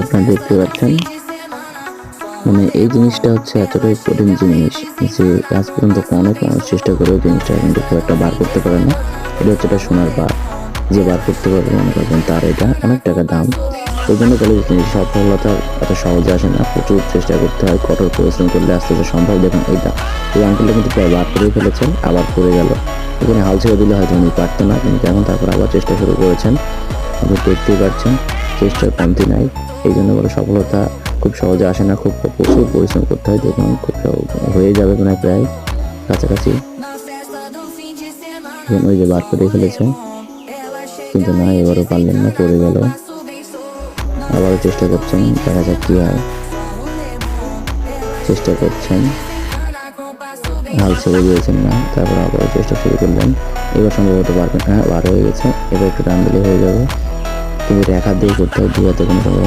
আপনারা দেখতে পাচ্ছেন, মানে এই জিনিসটা হচ্ছে এতটাই কঠিন জিনিস যে আজ পর্যন্ত অনেক মানুষ চেষ্টা করেও জিনিসটা কিন্তু খুব একটা বার করতে পারে না। এটা হচ্ছে একটা সোনার বার, যে বার করতে পারবে মনে করবেন তার এটা অনেক টাকা দাম। ওই জন্য বলে জিনিস সফলতা এত সহজে আসে না, প্রচুর চেষ্টা করতে হয়, কঠোর পরিশ্রম করলে আস্তে আস্তে সম্ভব। দেখুন এই আঙ্কেলটা কিন্তু প্রায় বার করেই ফেলেছেন, আবার পড়ে গেল। এখানে হাল ছেড়ে দিলে হয়তো উনি পারতো না, কিন্তু এখন তারপর আবার চেষ্টা শুরু করেছেন। আপনি দেখতেই পাচ্ছেন চেষ্টার কমতি নাই। এই জন্য বলে সফলতা খুব সহজে আসে না, খুব প্রচুর পরিশ্রম করতে হয়। দেখুন খুব হয়ে যাবে মানে প্রায় কাছাকাছি। ওই যে বার করে ফেলেছে, কিন্তু না, এবারও পারলেন না, পড়ে গেল। আবারও চেষ্টা করছেন, দেখা যাক কি হয়। চেষ্টা করছেন, হাল ছেড়ে দিয়েছেন না, তারপর আবারও চেষ্টা শুরু করলেন। এবার সম্ভবত পারবেন, হ্যাঁ বার হয়ে গেছে। এবার একটু টান দিলে হয়ে যাবে, কিন্তু এক হাত দিয়ে করতে হয়, দুই হাতে কোনো সম্ভব